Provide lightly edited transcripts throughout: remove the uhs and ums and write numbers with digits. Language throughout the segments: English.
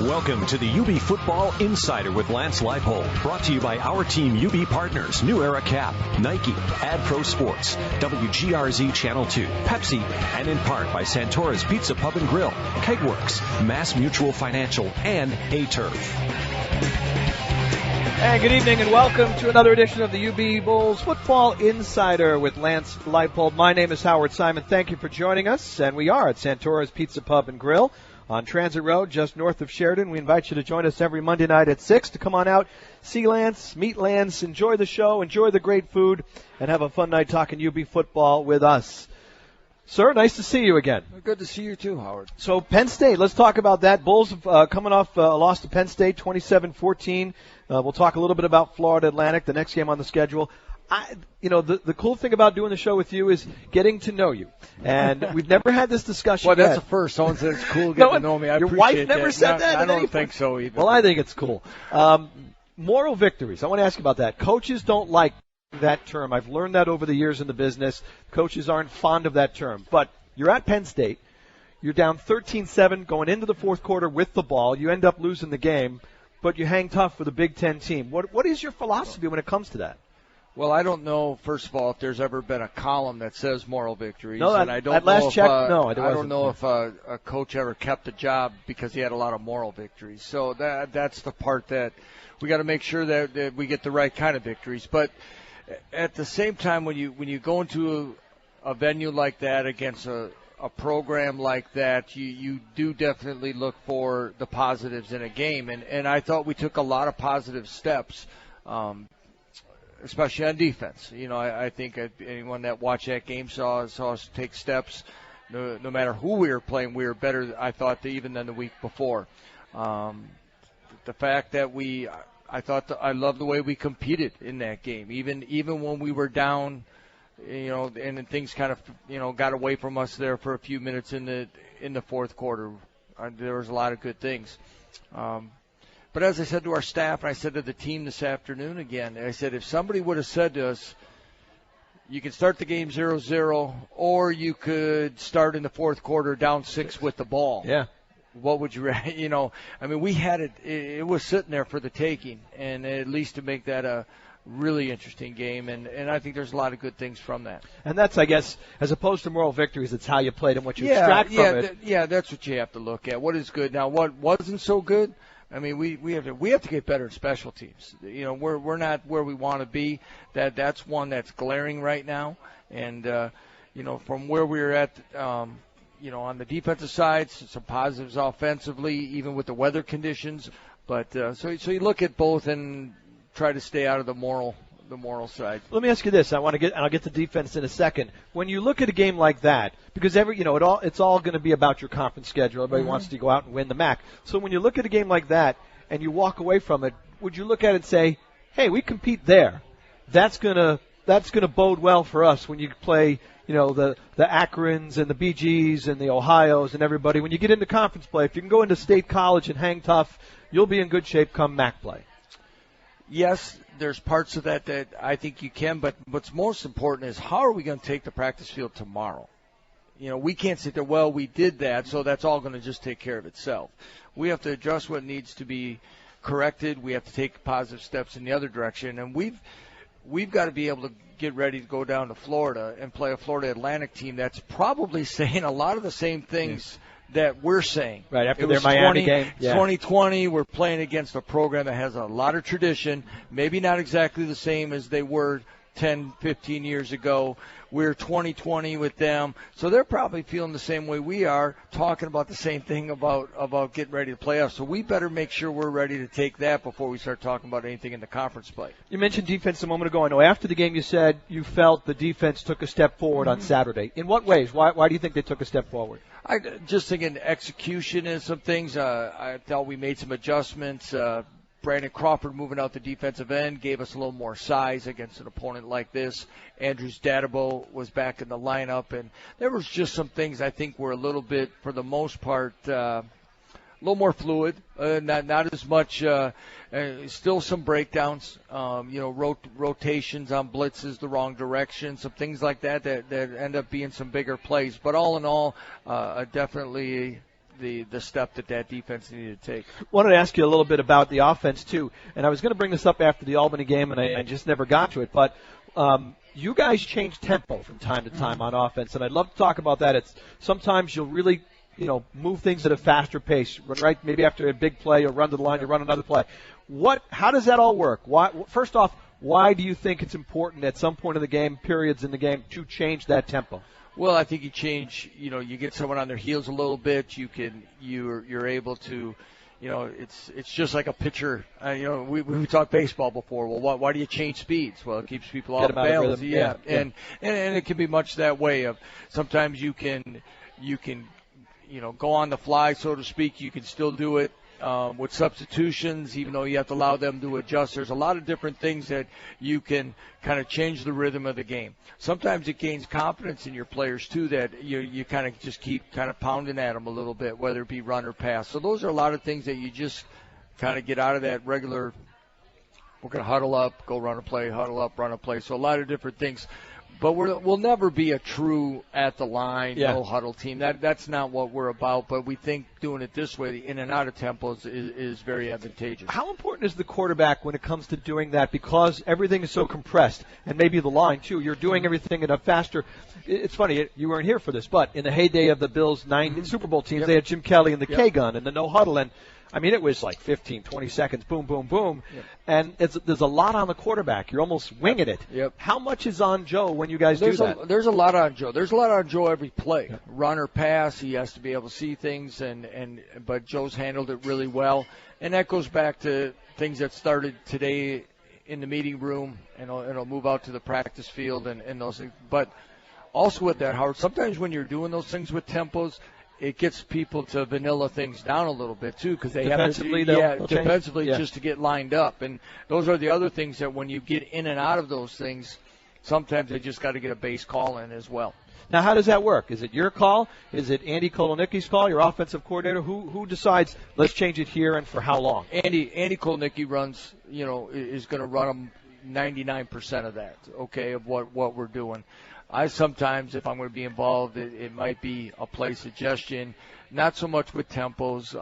Welcome to the UB Football Insider with Lance Leipold. Brought to you by our team UB partners, New Era Cap, Nike, AdPro Sports, WGRZ Channel 2, Pepsi, and in part by Santora's Pizza Pub and Grill, Kegworks, Mass Mutual Financial, and A-Turf. And good evening and welcome to another edition of the UB Bulls Football Insider with Lance Leipold. My name is Howard Simon. Thank you for joining us. And we are at Santora's Pizza Pub and Grill on Transit Road, just north of Sheridan. We invite you to join us every Monday night at 6 to come on out, see Lance, meet Lance, enjoy the show, enjoy the great food, and have a fun night talking UB football with us. Sir, nice to see you again. Good to see you too, Howard. So Penn State, let's talk about that. Bulls coming off a loss to Penn State, 27-14. We'll talk a little bit about Florida Atlantic, the next game on the schedule. The cool thing about doing the show with you is getting to know you. And we've never had this discussion Well, that's yet. the first. Someone said it's cool getting to know me. I Your appreciate wife never that. said that? I don't think so either. Well, I think it's cool. Moral victories. I want to ask you about that. Coaches don't like that term. I've learned that over the years in the business. Coaches aren't fond of that term. But you're at Penn State. You're down 13-7 going into the fourth quarter with the ball. You end up losing the game, but you hang tough with a Big Ten team. What is your philosophy when it comes to that? Well, I don't know, first of all, if there's ever been a column that says moral victories. No, and I don't at know last if, check, no. it I wasn't. don't know if a coach ever kept a job because he had a lot of moral victories. So that's the part that we got to make sure that we get the right kind of victories. But at the same time, when you go into a venue like that against a program like that, you do definitely look for the positives in a game. And I thought we took a lot of positive steps, especially on defense. I think anyone that watched that game saw us take steps. No matter who we were playing, we were better, I thought, even than the week before. The fact that I love the way we competed in that game, even when we were down, and things kind of, got away from us there for a few minutes in the fourth quarter. There was a lot of good things. But as I said to our staff, and I said to the team this afternoon again, I said, if somebody would have said to us, you can start the game 0-0, or you could start in the fourth quarter down 6 with the ball. Yeah. What would you, we had it was sitting there for the taking, and at least to make that a really interesting game, and I think there's a lot of good things from that. And that's, I guess, as opposed to moral victories, it's how you played and what you extract from it. That's what you have to look at. What is good? Now, what wasn't so good? I mean, we have to get better at special teams. We're not where we want to be. That's one that's glaring right now. And from where we're at, on the defensive side, some positives offensively, even with the weather conditions. But so you look at both and try to stay out of the moral side. Let me ask you this. I'll get to defense in a second. When you look at a game like that, because it's all going to be about your conference schedule. Everybody wants to go out and win the MAC. So when you look at a game like that and you walk away from it, would you look at it and say, "Hey, we compete there. That's gonna bode well for us when you play, the Akrons and the BGs and the Ohios and everybody. When you get into conference play, if you can go into State College and hang tough, you'll be in good shape come MAC play." Yes, there's parts of that I think you can, but what's most important is how are we going to take the practice field tomorrow? We can't sit there, well, we did that, so that's all going to just take care of itself. We have to adjust what needs to be corrected. We have to take positive steps in the other direction, and we've got to be able to get ready to go down to Florida and play a Florida Atlantic team that's probably saying a lot of the same things that we're saying. Right, after their Miami game. Yeah. 2020, we're playing against a program that has a lot of tradition, maybe not exactly the same as they were 10, 15 years ago. We're 2020 with them. So they're probably feeling the same way we are, talking about the same thing about getting ready to play us. So we better make sure we're ready to take that before we start talking about anything in the conference play. You mentioned defense a moment ago. I know after the game you said you felt the defense took a step forward on Saturday. In what ways? Why do you think they took a step forward? I just think in execution and some things, I thought we made some adjustments. Brandon Crawford moving out the defensive end gave us a little more size against an opponent like this. Andrews Dadabo was back in the lineup, and there was just some things I think were a little bit, for the most part, a little more fluid, not as much, still some breakdowns, rotations on blitzes the wrong direction, some things like that end up being some bigger plays. But all in all, definitely the step that defense needed to take. Wanted to ask you a little bit about the offense too, and I was going to bring this up after the Albany game, and I just never got to it. But you guys change tempo from time to time on offense, and I'd love to talk about that. It's sometimes you'll really move things at a faster pace, right? Maybe after a big play, you'll run to the line, you run another play. How does that all work? First off, why do you think it's important at some point in the game, periods in the game, to change that tempo? Well, I think you change. You get someone on their heels a little bit. You're able to. It's just like a pitcher. We talked baseball before. Well, why do you change speeds? Well, it keeps people off balance. Yeah. And it can be much that way. Of sometimes you can go on the fly, so to speak. You can still do it with substitutions, even though you have to allow them to adjust. There's a lot of different things that you can kind of change the rhythm of the game. Sometimes it gains confidence in your players, too, that you kind of just keep kind of pounding at them a little bit, whether it be run or pass. So those are a lot of things that you just kind of get out of that regular, we're going to huddle up, go run a play, huddle up, run a play. So a lot of different things. But we'll never be a true at the line, no huddle team. That's not what we're about. But we think doing it this way, the in and out of tempos, is very advantageous. How important is the quarterback when it comes to doing that? Because everything is so compressed, and maybe the line too. You're doing everything in a faster. It's funny you weren't here for this, but in the heyday of the Bills' 9 Super Bowl teams, they had Jim Kelly and the K-gun and the no huddle, and I mean, it was like 15, 20 seconds, boom, boom, boom. Yep. And there's a lot on the quarterback. You're almost winging it. Yep. How much is on Joe when you guys do that? There's a lot on Joe. There's a lot on Joe every play. Yep. Run or pass, he has to be able to see things, but Joe's handled it really well. And that goes back to things that started today in the meeting room, and it'll move out to the practice field and those things. But also with that, Howard, sometimes when you're doing those things with tempos, it gets people to vanilla things down a little bit too, because they defensively, have to, defensively just to get lined up. And those are the other things that when you get in and out of those things, sometimes they just got to get a base call in as well. Now, how does that work? Is it your call? Is it Andy Kolonicki's call, your offensive coordinator? Who decides, let's change it here and for how long? Andy Kolonicki runs, is going to run them 99% of that, of what we're doing. I sometimes, if I'm going to be involved, it might be a play suggestion, not so much with tempos.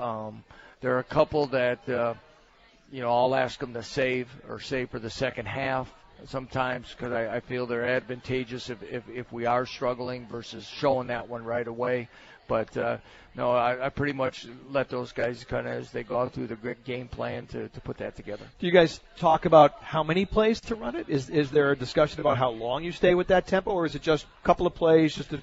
There are a couple that, I'll ask them to save for the second half sometimes, because I feel they're advantageous if we are struggling versus showing that one right away. But, no, I pretty much let those guys kind of, as they go out through the game plan, to put that together. Do you guys talk about how many plays to run it? Is there a discussion about how long you stay with that tempo, or is it just a couple of plays just to,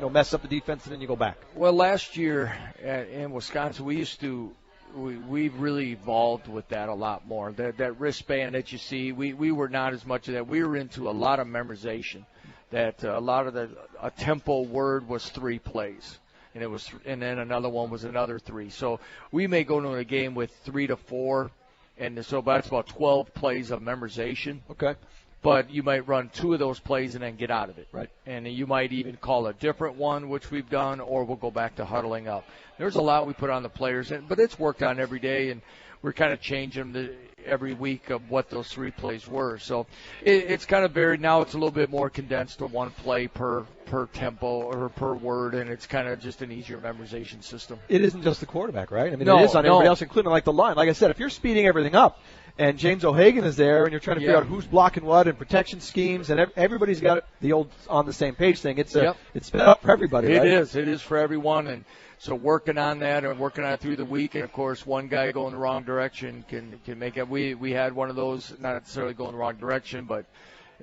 mess up the defense and then you go back? Well, last year in Wisconsin, we've really evolved with that a lot more. That wristband that you see, we were not as much of that. We were into a lot of memorization. That a lot of a tempo word was 3 plays. And then another one was another 3. So we may go into a game with 3 to 4, and so that's about 12 plays of memorization. Okay. But you might run 2 of those plays and then get out of it. Right. And you might even call a different one, which we've done, or we'll go back to huddling up. There's a lot we put on the players, but it's worked on every day, and we're kind of changing every week of what those 3 plays were. So it's kind of varied. Now it's a little bit more condensed to 1 play per tempo or per word, and it's kind of just an easier memorization system. It isn't just the quarterback, right? I mean, it is on everybody else, including like the line. Like I said, if you're speeding everything up and James O'Hagan is there and you're trying to figure out who's blocking what and protection schemes, and everybody's got the old on the same page thing, it's sped up for everybody, right? It is for everyone, and so working on that and working on it through the week, and of course one guy going the wrong direction can make it. We had one of those, not necessarily going the wrong direction, but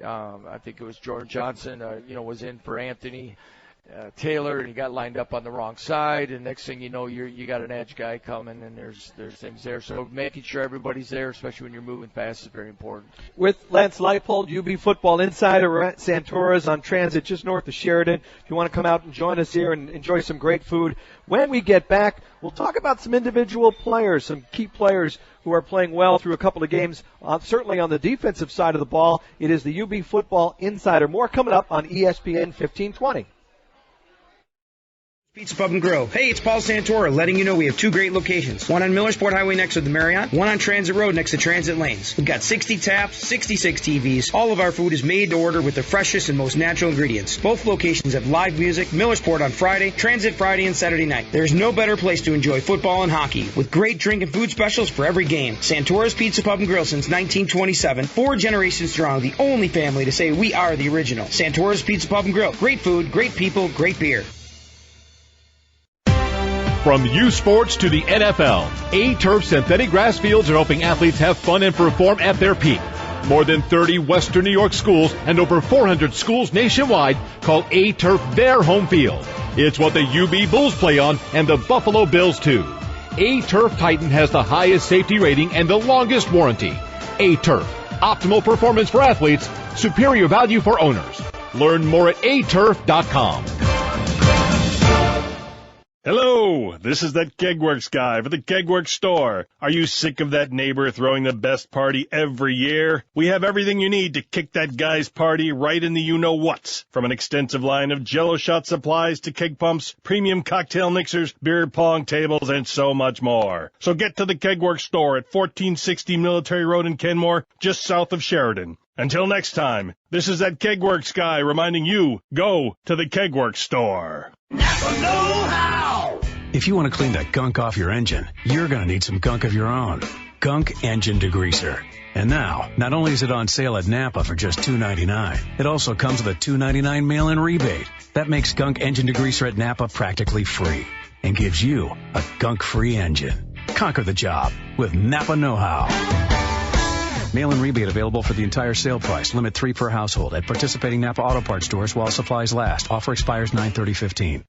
I think it was Jordan Johnson, was in for Anthony Taylor, and he got lined up on the wrong side, and next thing you know, you got an edge guy coming, and there's things there. So making sure everybody's there, especially when you're moving fast, is very important. With Lance Leipold, UB Football Insider at Santora's on Transit just north of Sheridan. If you want to come out and join us here and enjoy some great food. When we get back, we'll talk about some individual players, some key players who are playing well through a couple of games, certainly on the defensive side of the ball. It is the UB Football Insider. More coming up on ESPN 1520. Pizza Pub and Grill. Hey, it's Paul Santora letting you know we have 2 great locations. One on Millersport Highway next to the Marriott, one on Transit Road next to Transit Lanes. We've got 60 taps, 66 TVs. All of our food is made to order with the freshest and most natural ingredients. Both locations have live music, Millersport on Friday, Transit Friday and Saturday night. There's no better place to enjoy football and hockey with great drink and food specials for every game. Santora's Pizza Pub and Grill since 1927. 4 generations strong, the only family to say we are the original. Santora's Pizza Pub and Grill. Great food, great people, great beer. From U Sports to the NFL, A-Turf synthetic grass fields are helping athletes have fun and perform at their peak. More than 30 Western New York schools and over 400 schools nationwide call A-Turf their home field. It's what the UB Bulls play on and the Buffalo Bills too. A-Turf Titan has the highest safety rating and the longest warranty. A-Turf, optimal performance for athletes, superior value for owners. Learn more at aturf.com. Hello, this is that Kegworks guy for the Kegworks store. Are you sick of that neighbor throwing the best party every year? We have everything you need to kick that guy's party right in the you-know-whats. From an extensive line of Jell-O shot supplies to keg pumps, premium cocktail mixers, beer pong tables, and so much more. So get to the Kegworks store at 1460 Military Road in Kenmore, just south of Sheridan. Until next time, this is that Kegworks guy reminding you, go to the Kegworks store. Napa know-how! If you want to clean that gunk off your engine, you're going to need some gunk of your own. Gunk Engine Degreaser. And now, not only is it on sale at Napa for just $2.99, it also comes with a $2.99 mail-in rebate. That makes Gunk Engine Degreaser at Napa practically free and gives you a gunk-free engine. Conquer the job with Napa know-how. Mail-in rebate available for the entire sale price. Limit 3 per household at participating Napa Auto Parts stores while supplies last. Offer expires 9/30/15.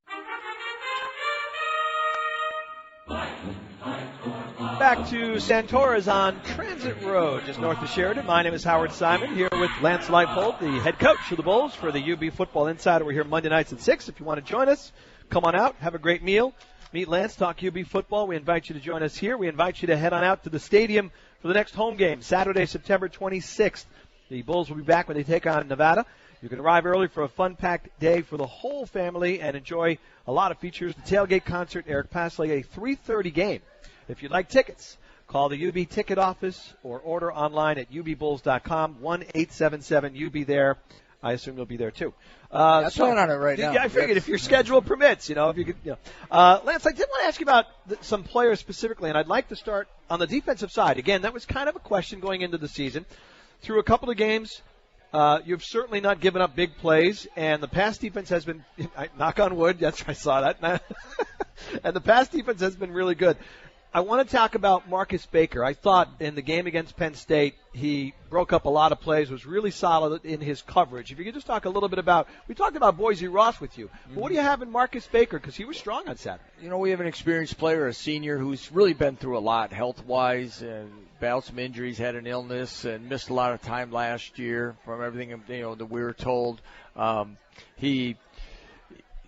Back to Santora's on Transit Road, just north of Sheridan. My name is Howard Simon, here with Lance Leipold, the head coach of the Bulls for the UB Football Insider. We're here Monday nights at 6. If you want to join us, come on out, have a great meal. Meet Lance, talk UB football. We invite you to join us here. We invite you to head on out to the stadium for the next home game, Saturday, September 26th. The Bulls will be back when they take on Nevada. You can arrive early for a fun-packed day for the whole family and enjoy a lot of features. The tailgate concert, Eric Pasley, a 3:30 game. If you'd like tickets, call the UB ticket office or order online at ubbulls.com, 1-877-UB there. I assume you'll be there too. I'm playing on it right now. Yeah, I figured if your schedule permits, if you could, Lance, I did want to ask you about some players specifically, and I'd like to start on the defensive side. Again, that was kind of a question going into the season. Through a couple of games, you've certainly not given up big plays, and the pass defense has been, knock on wood, yes, I saw that, and the pass defense has been really good. I want to talk about Marcus Baker. I thought in the game against Penn State, he broke up a lot of plays, was really solid in his coverage. If you could just talk a little bit about, we talked about Boise Ross with you, but what do you have in Marcus Baker? Because he was strong on Saturday. We have an experienced player, a senior, who's really been through a lot health-wise, and battled some injuries, had an illness, and missed a lot of time last year from everything that we were told. He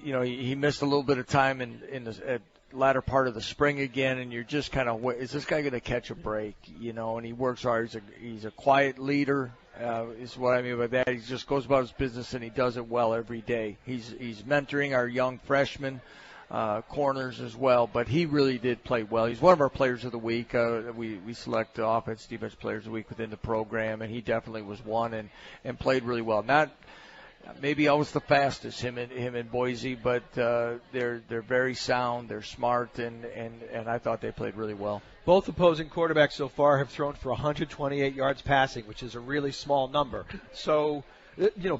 missed a little bit of time in the latter part of the spring again, and you're just kind of, is this guy going to catch a break? And he works hard. He's a quiet leader, is what I mean by that. He just goes about his business, and he does it well every day. He's mentoring our young freshmen, corners as well, but he really did play well. He's one of our players of the week. We select offense, defense players of the week within the program, and he definitely was one and played really well. Not maybe always the fastest, him and Boise, but they're very sound, they're smart, and I thought they played really well. Both opposing quarterbacks so far have thrown for 128 yards passing, which is a really small number. So,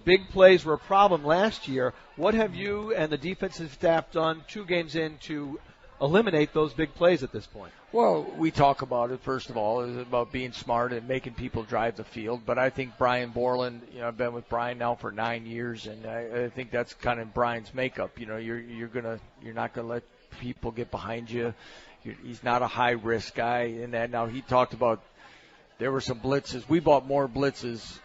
big plays were a problem last year. What have you and the defensive staff done 2 games in to eliminate those big plays at this point? Well, we talk about it, first of all, is about being smart and making people drive the field. But I think Brian Borland, I've been with Brian now for 9 years, and I think that's kind of Brian's makeup. You're not gonna let people get behind you. He's not a high risk guy in that. Now he talked about there were some blitzes. We bought more blitzes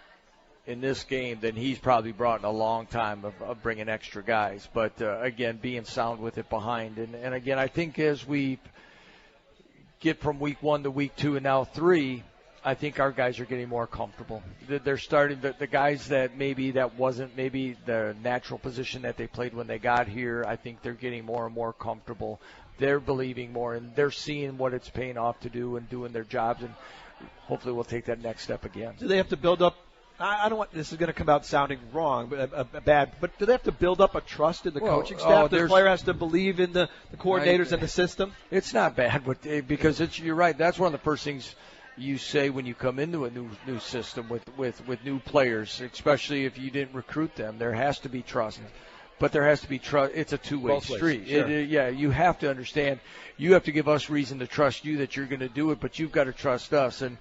in this game than he's probably brought in a long time of bringing extra guys. But again, being sound with it behind, and again, I think as we get from week 1 to week 2 and now 3, I think our guys are getting more comfortable. They're starting the guys that wasn't maybe the natural position that they played when they got here. I think they're getting more and more comfortable. They're believing more, and they're seeing what it's paying off to do and doing their jobs, and hopefully we'll take that next step again. Do they have to build up? I don't want this is going to come out sounding wrong, but bad. But do they have to build up a trust in the coaching staff? The player has to believe in the coordinators and the system. It's not bad, because you're right. That's one of the first things you say when you come into a new system with new players, especially if you didn't recruit them. There has to be trust. But there has to be trust. It's a two-way street. Sure. You have to understand. You have to give us reason to trust you that you're going to do it, but you've got to trust us, and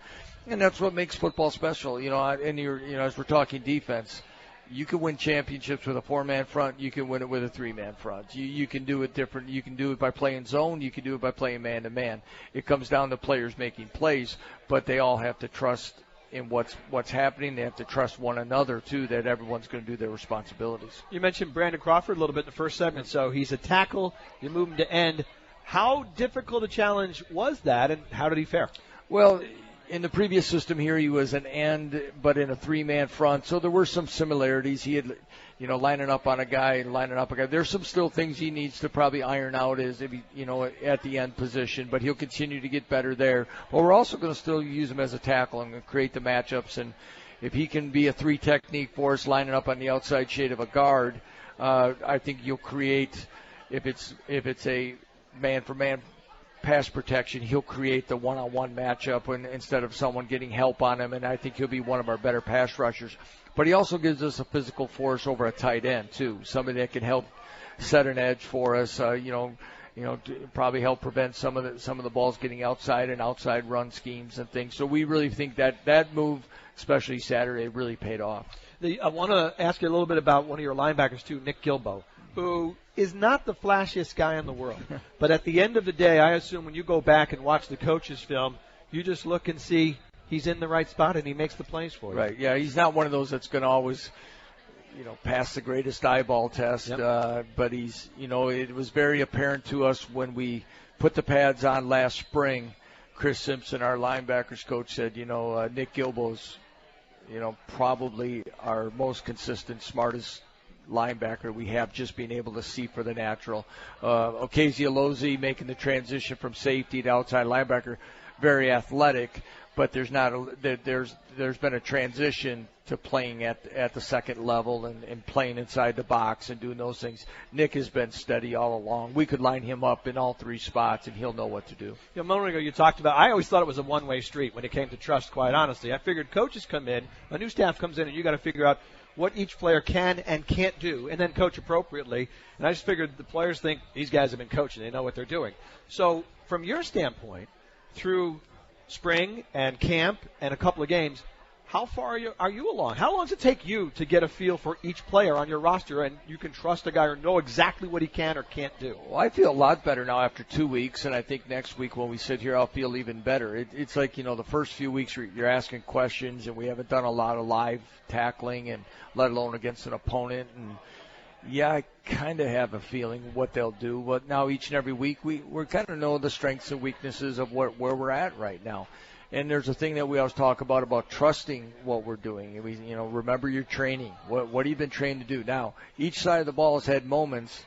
that's what makes football special. And as we're talking defense, you can win championships with a 4-man front. You can win it with a 3-man front. You can do it different. You can do it by playing zone. You can do it by playing man-to-man. It comes down to players making plays, but they all have to trust in what's happening. They have to trust one another, too, that everyone's going to do their responsibilities. You mentioned Brandon Crawford a little bit in the first segment. So he's a tackle. You move him to end. How difficult a challenge was that, and how did he fare? Well, in the previous system here, he was an end, but in a 3-man front. So there were some similarities. He had, lining up a guy. There's some still things he needs to probably iron out at the end position, but he'll continue to get better there. But we're also going to still use him as a tackle and create the matchups. And if he can be a 3 technique for us, lining up on the outside shade of a guard, I think you'll create, if it's a man-for-man pass protection, he'll create the one-on-one matchup instead of someone getting help on him, and I think he'll be one of our better pass rushers. But he also gives us a physical force over a tight end, too, somebody that can help set an edge for us, probably help prevent some of the balls getting outside and outside run schemes and things. So we really think that move, especially Saturday, really paid off. I want to ask you a little bit about one of your linebackers, too, Nick Gilbo, who is not the flashiest guy in the world. But at the end of the day, I assume when you go back and watch the coach's film, you just look and see he's in the right spot and he makes the plays for you. Right, yeah, he's not one of those that's going to always, pass the greatest eyeball test. Yep. But he's, it was very apparent to us when we put the pads on last spring. Chris Simpson, our linebackers coach, said, Nick Gilbo's, probably our most consistent, smartest linebacker we have, just being able to see for the natural. Ocasio-Lozzi making the transition from safety to outside linebacker, very athletic, but there's been a transition to playing at the second level and playing inside the box and doing those things. Nick has been steady all along. We could line him up in all 3 spots and he'll know what to do. A moment ago you talked about, I always thought it was a one-way street when it came to trust, quite honestly. I figured coaches come in, a new staff comes in, and you got to figure out what each player can and can't do, and then coach appropriately. And I just figured the players think these guys have been coaching. They know what they're doing. So from your standpoint, through spring and camp and a couple of games, how far are you along? How long does it take you to get a feel for each player on your roster and you can trust a guy or know exactly what he can or can't do? Well, I feel a lot better now after 2 weeks, and I think next week when we sit here I'll feel even better. It's like, the first few weeks you're asking questions, and we haven't done a lot of live tackling, and let alone against an opponent. And yeah, I kind of have a feeling what they'll do. But now each and every week we're kind of know the strengths and weaknesses of where we're at right now. And there's a thing that we always talk about trusting what we're doing. And we, remember your training. What have you been trained to do? Now, each side of the ball has had moments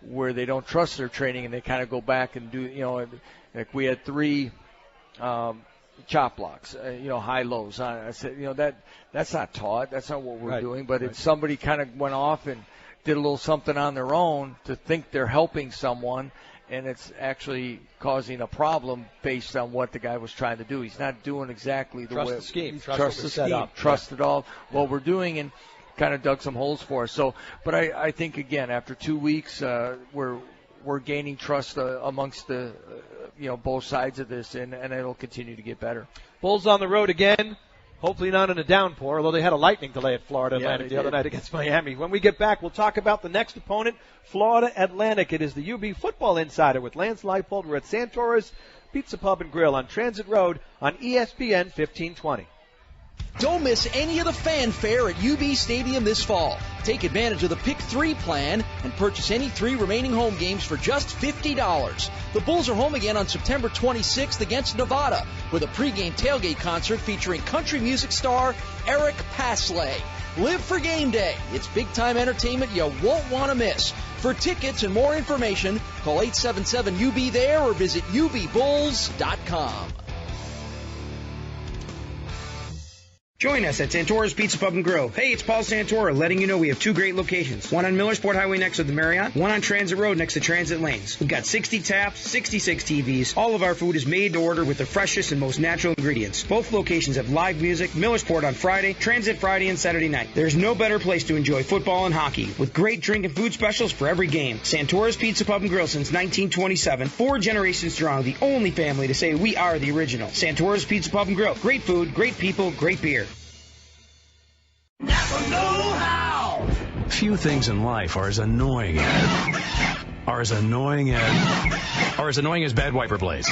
where they don't trust their training and they kind of go back and do, like we had 3 chop blocks, high lows. I said, that's not taught. That's not what we're doing. But if somebody kind of went off and did a little something on their own to think they're helping someone, and it's actually causing a problem based on what the guy was trying to do. He's not doing exactly the way. Trust the scheme. Trust the scheme. Trust it all. What we're doing, and kind of dug some holes for us. So, but I think again after 2 weeks, we're gaining trust amongst the both sides of this, and it'll continue to get better. Bulls on the road again. Hopefully not in a downpour, although they had a lightning delay at Florida Atlantic the other night against Miami. When we get back, we'll talk about the next opponent, Florida Atlantic. It is the UB Football Insider with Lance Leipold. We're at Santora's Pizza Pub and Grill on Transit Road on ESPN 1520. Don't miss any of the fanfare at UB Stadium this fall. Take advantage of the Pick 3 plan and purchase any 3 remaining home games for just $50. The Bulls are home again on September 26th against Nevada with a pregame tailgate concert featuring country music star Eric Pasley. Live for game day. It's big-time entertainment you won't want to miss. For tickets and more information, call 877-UB-THERE or visit ubbulls.com. Join us at Santora's Pizza Pub and Grill. Hey, it's Paul Santora letting you know we have 2 great locations. One on Millersport Highway next to the Marriott, one on Transit Road next to Transit Lanes. We've got 60 taps, 66 TVs. All of our food is made to order with the freshest and most natural ingredients. Both locations have live music, Millersport on Friday, Transit Friday and Saturday night. There's no better place to enjoy football and hockey with great drink and food specials for every game. Santora's Pizza Pub and Grill since 1927. 4 generations strong, the only family to say we are the original. Santora's Pizza Pub and Grill. Great food, great people, great beer. Napa know-how. Few things in life are as annoying as bad wiper blades.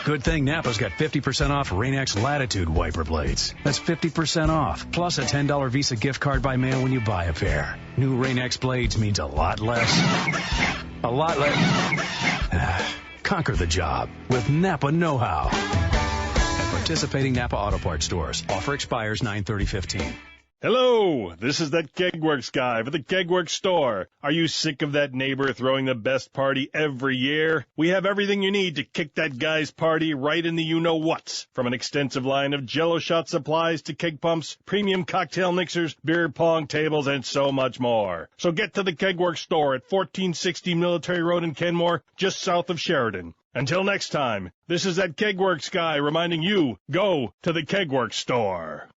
Good thing Napa's got 50% off Rain-X Latitude wiper blades. That's 50% off, plus a $10 Visa gift card by mail when you buy a pair. New Rain-X blades means a lot less. Conquer the job with Napa know-how. At participating Napa Auto Parts stores. Offer expires 9/30/15. Hello, this is that Kegworks guy for the Kegworks store. Are you sick of that neighbor throwing the best party every year? We have everything you need to kick that guy's party right in the you-know-whats. From an extensive line of Jell-O shot supplies to keg pumps, premium cocktail mixers, beer pong tables, and so much more. So get to the Kegworks store at 1460 Military Road in Kenmore, just south of Sheridan. Until next time, this is that Kegworks guy reminding you, go to the Kegworks store.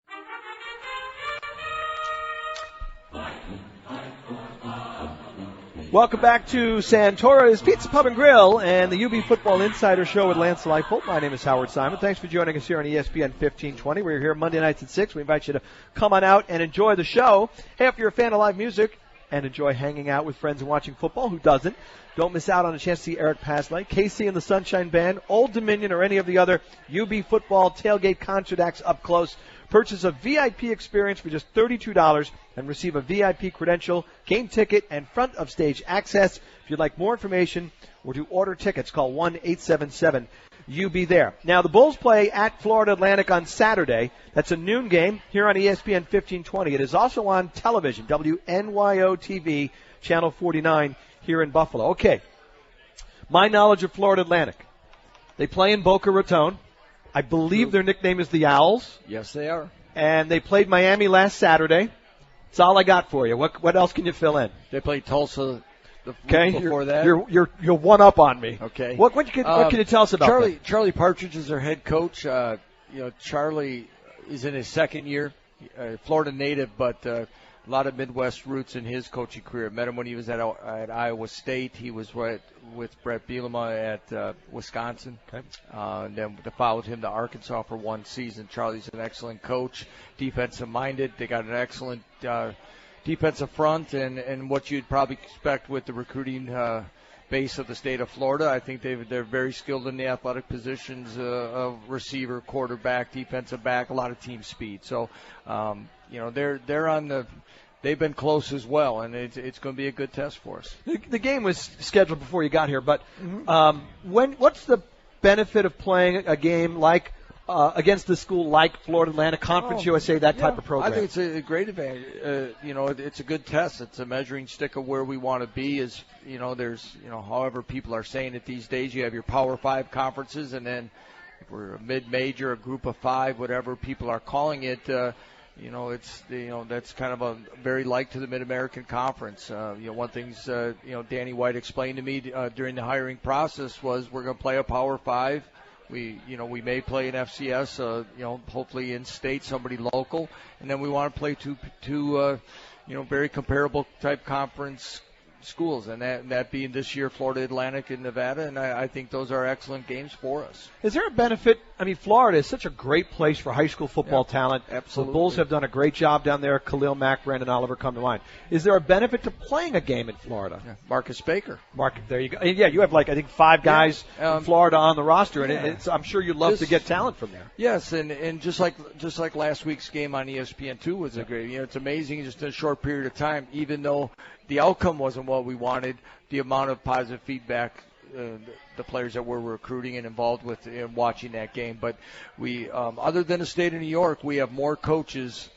Welcome back to Santora's Pizza Pub and Grill and the UB Football Insider Show with Lance Leipold. My name is Howard Simon. Thanks for joining us here on ESPN 1520. We're here Monday nights at 6. We invite you to come on out and enjoy the show. Hey, if you're a fan of live music and enjoy hanging out with friends and watching football, who doesn't? Don't miss out on a chance to see Eric Pasley, KC and the Sunshine Band, Old Dominion, or any of the other UB football tailgate concert acts up close. Purchase a VIP experience for just $32 and receive a VIP credential, game ticket, and front of stage access. If you'd like more information or to order tickets, call 1-877-UB-THERE. Now, the Bulls play at Florida Atlantic on Saturday. That's a noon game here on ESPN 1520. It is also on television, WNYO TV, Channel 49 here in Buffalo. Okay, my knowledge of Florida Atlantic. They play in Boca Raton. I believe their nickname is the Owls. Yes, they are. And they played Miami last Saturday. That's all I got for you. What else can you fill in? They played Tulsa the week before that. You're one up on me. Okay. What can you tell us about that? Charlie Partridge is their head coach. Charlie is in his second year, Florida native, but a lot of Midwest roots in his coaching career. Met him when he was at Iowa State. He was with Brett Bielema at Wisconsin. Okay. And then followed him to Arkansas for one season. Charlie's an excellent coach, defensive-minded. They got an excellent defensive front and what you'd probably expect with the recruiting base of the state of Florida. I think they're very skilled in the athletic positions of receiver, quarterback, defensive back, a lot of team speed. So, they're on the – they've been close as well, and it's going to be a good test for us. The game was scheduled before you got here, but what's the benefit of playing a game like against a school like Florida Atlantic, Conference USA, that type of program? I think it's a great advantage. It's a good test. It's a measuring stick of where we want to be. There's however people are saying it these days, you have your Power 5 conferences, and then if we're a mid-major, a group of 5, whatever people are calling it. That's kind of a very like to the Mid-American Conference. One thing Danny White explained to me during the hiring process was we're going to play a Power 5. We may play an FCS, hopefully in state, somebody local, and then we want to play two very comparable type conference schools, and that being this year Florida Atlantic and Nevada, and I think those are excellent games for us. Is there a benefit? I mean, Florida is such a great place for high school football talent. Absolutely. The Bulls have done a great job down there. Khalil Mack, Brandon Oliver come to mind. Is there a benefit to playing a game in Florida? Yeah. Marcus Baker. There you go. Yeah, you have I think 5 guys in Florida on the roster, and I'm sure you'd love to get talent from there. Yes, and just like last week's game on ESPN2 was a great. It's amazing just in a short period of time, even though the outcome wasn't what we wanted, the amount of positive feedback the players that we're recruiting and involved with in watching that game. But we, other than the state of New York, we have more coaches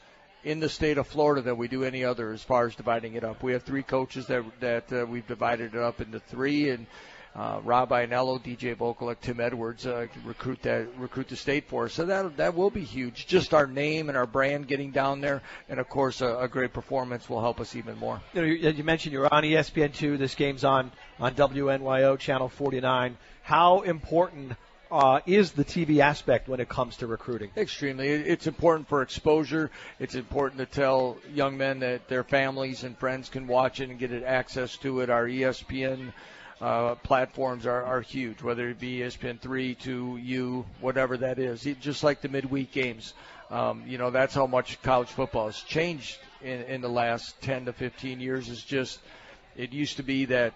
in the state of Florida than we do any other as far as dividing it up. We have 3 coaches that we've divided it up into 3, and Rob Ianello, DJ Vokalek, Tim Edwards recruit the state for us. So that will be huge. Just our name and our brand getting down there, and of course a great performance will help us even more. You mentioned you're on ESPN2. This game's on WNYO Channel 49. How important is the TV aspect when it comes to recruiting? Extremely. It's important for exposure. It's important to tell young men that their families and friends can watch it and get access to it. Our ESPN platforms are huge, whether it be ESPN3, 2U, whatever that is. Just like the midweek games. That's how much college football has changed in the last 10 to 15 years. It used to be that,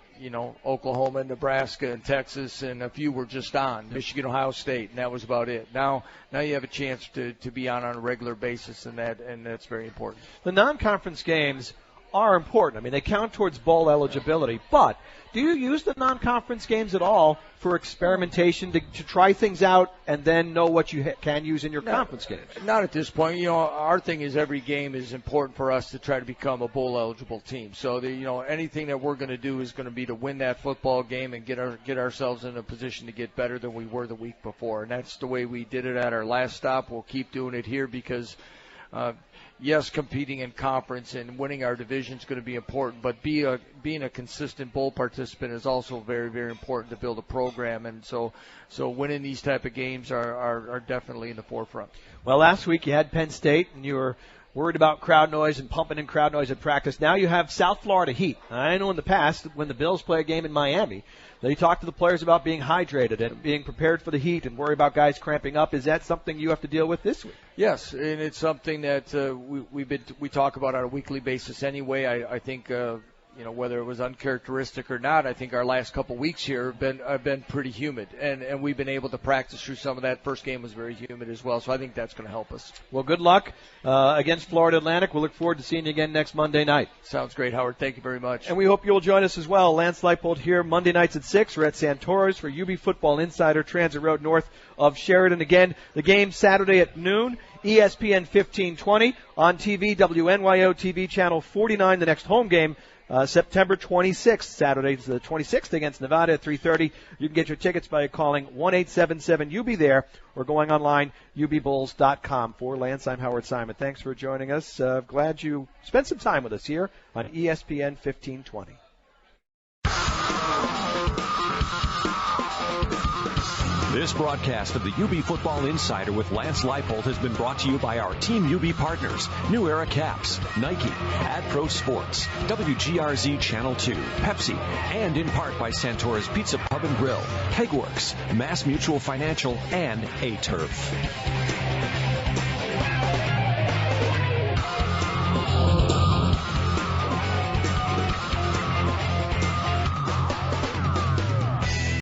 Oklahoma, Nebraska, and Texas, and a few were just on, Michigan, Ohio State, and that was about it. Now you have a chance to be on a regular basis, and that's very important. The non-conference games are important. I mean, they count towards bowl eligibility, but do you use the non-conference games at all for experimentation to try things out and then know what you can use in your conference games? Not at this point. Our thing is every game is important for us to try to become a bowl-eligible team. So, anything that we're going to do is going to be to win that football game and get ourselves in a position to get better than we were the week before. And that's the way we did it at our last stop. We'll keep doing it here because yes, competing in conference and winning our division is going to be important, but being a consistent bowl participant is also very, very important to build a program. And so winning these type of games are definitely in the forefront. Well, last week you had Penn State, and you were worried about crowd noise and pumping in crowd noise at practice. Now you have South Florida Heat. I know in the past when the Bills play a game in Miami, they talk to the players about being hydrated and being prepared for the heat and worry about guys cramping up. Is that something you have to deal with this week? Yes, and it's something that we talk about on a weekly basis anyway. I think whether it was uncharacteristic or not, I think our last couple weeks here have been pretty humid, and we've been able to practice through some of that. First game was very humid as well, so I think that's going to help us. Well, good luck against Florida Atlantic. We'll look forward to seeing you again next Monday night. Sounds great, Howard. Thank you very much. And we hope you'll join us as well. Lance Leipold here Monday nights at 6. We're at Santora's for UB Football Insider, Transit Road north of Sheridan. Again, the game Saturday at noon. ESPN 1520 on TV, WNYO TV channel 49. The next home game, September 26th, Saturday, the 26th against Nevada at 3:30. You can get your tickets by calling 1-877-UB there or going online, ubbulls.com. For Lance, I'm Howard Simon. Thanks for joining us. Glad you spent some time with us here on ESPN 1520. This broadcast of the UB Football Insider with Lance Leipold has been brought to you by our Team UB partners, New Era Caps, Nike, AdPro Sports, WGRZ Channel 2, Pepsi, and in part by Santora's Pizza Pub and Grill, Kegworks, Mass Mutual Financial, and A-Turf.